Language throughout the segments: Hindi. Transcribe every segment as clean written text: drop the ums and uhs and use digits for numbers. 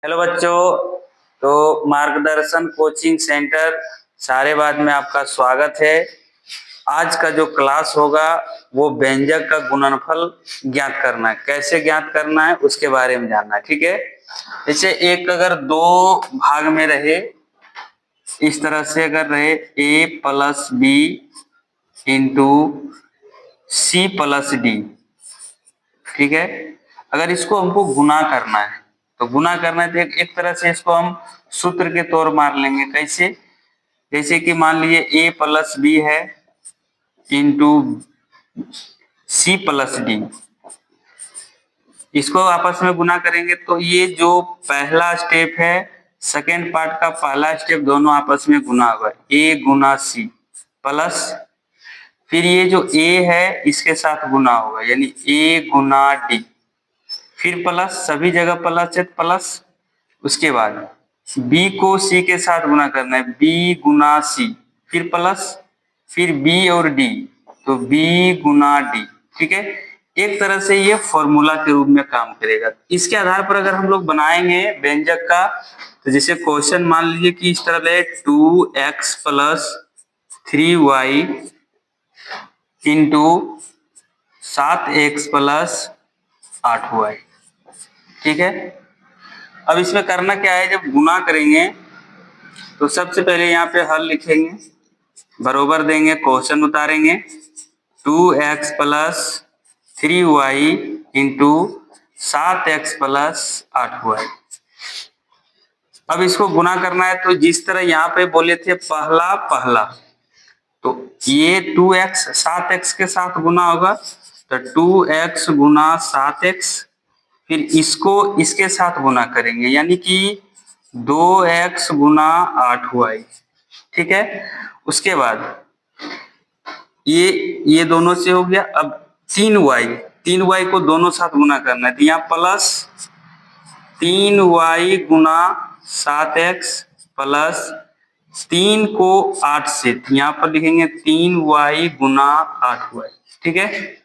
हेलो बच्चों। तो मार्गदर्शन कोचिंग सेंटर सारेबाद में आपका स्वागत है। आज का जो क्लास होगा वो व्यंजक का गुणनफल ज्ञात करना है, कैसे ज्ञात करना है उसके बारे में जानना है। ठीक है, जैसे एक अगर दो भाग में रहे, इस तरह से अगर रहे a plus B into C plus D, ठीक है। अगर इसको हमको गुना करना है तो गुना करना है तो एक तरह से इसको हम सूत्र के तौर मार लेंगे। कैसे? जैसे कि मान लीजिए a प्लस बी है इंटू सी प्लस डी, इसको आपस में गुना करेंगे तो ये जो पहला स्टेप है, सेकेंड पार्ट का पहला स्टेप, दोनों आपस में गुना होगा, a गुना सी प्लस, फिर ये जो a है इसके साथ गुना होगा यानी a गुना डी, फिर प्लस, सभी जगह प्लस है प्लस। उसके बाद b को c के साथ गुना करना है, b गुना c, फिर प्लस, फिर b और d, तो b गुना d। ठीक है, एक तरह से ये फॉर्मूला के रूप में काम करेगा। इसके आधार पर अगर हम लोग बनाएंगे व्यंजक का, तो जैसे क्वेश्चन मान लीजिए कि इस तरह है 2x plus 3y into 7x plus 8y। ठीक है, अब इसमें करना क्या है, जब गुना करेंगे तो सबसे पहले यहाँ पे हल लिखेंगे, बरोबर देंगे, क्वेश्चन उतारेंगे, 2x plus 3y into 7x plus 8y। अब इसको गुना करना है तो जिस तरह यहाँ पे बोले थे पहला पहला, तो ये 2x 7x के साथ गुना होगा, तो 2x गुना 7x, फिर इसको इसके साथ गुना करेंगे यानी कि 2x गुना 8y। ठीक है, उसके बाद ये दोनों से हो गया। अब 3y को दोनों साथ गुना करना है, तो यहाँ प्लस 3y गुना 7x प्लस 3 को 8 से, यहाँ पर लिखेंगे 3y गुना 8y। ठीक है,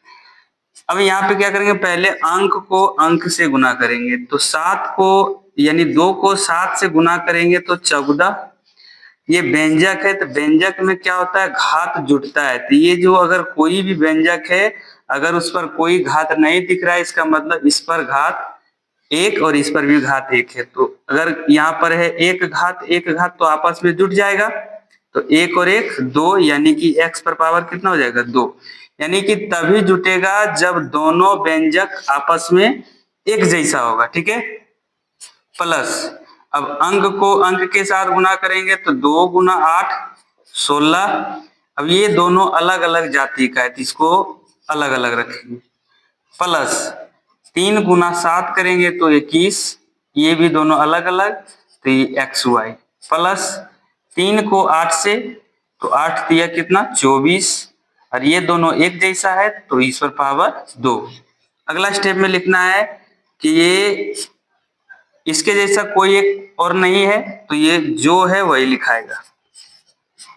अब यहाँ पे क्या करेंगे, पहले अंक को अंक से गुना करेंगे, तो 7 को यानी 2 को 7 से गुना करेंगे तो 14। ये व्यंजक है तो व्यंजक में क्या होता है, घात जुटता है। तो ये जो अगर कोई भी व्यंजक है, अगर उस पर कोई घात नहीं दिख रहा है, इसका मतलब इस पर घात 1 और इस पर भी घात 1 है। तो अगर यहाँ पर है एक घात तो आपस में जुट जाएगा, तो 1 और 1 2, यानी कि x पर पावर कितना हो जाएगा 2, यानी कि तभी जुटेगा जब दोनों व्यंजक आपस में एक जैसा होगा। ठीक है, प्लस, अब अंक को अंक के साथ गुना करेंगे तो 2 गुना 8 16। अब ये दोनों अलग अलग जाति का है तो इसको अलग अलग रखेंगे, प्लस 3 गुना 7 करेंगे तो 21, ये भी दोनों अलग अलग, तो ये xy, प्लस 3 को 8 से, तो 8 दिया कितना 24, और ये दोनों एक जैसा है तो इस पर पावर 2। अगला स्टेप में लिखना है कि ये इसके जैसा कोई एक और नहीं है, तो ये जो है वही लिखाएगा,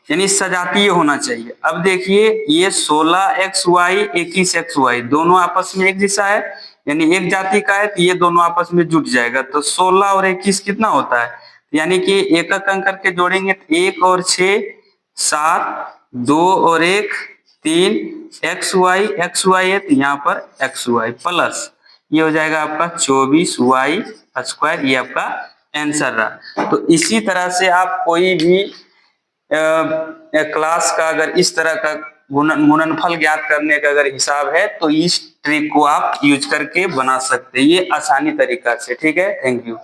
यानी सजातीय होना चाहिए। अब देखिए ये 16xy 21xy दोनों आपस में एक जैसा है, यानी एक जाति का है, तो ये दोनों आपस में जुट जाएगा, तो 16 और 21 कितना होता है, यानी कि एक एक अंक करके जोड़ेंगे तो 1 और 6 7, 2 और 1 3, xy है तो यहाँ पर xy, प्लस ये हो जाएगा आपका 24y स्क्वायर, ये आपका आंसर रहा। तो इसी तरह से आप कोई भी क्लास का अगर इस तरह का गुणनफल ज्ञात करने का अगर हिसाब है तो इस ट्रिक को आप यूज करके बना सकते हैं, ये आसानी तरीका से। ठीक है, थैंक यू।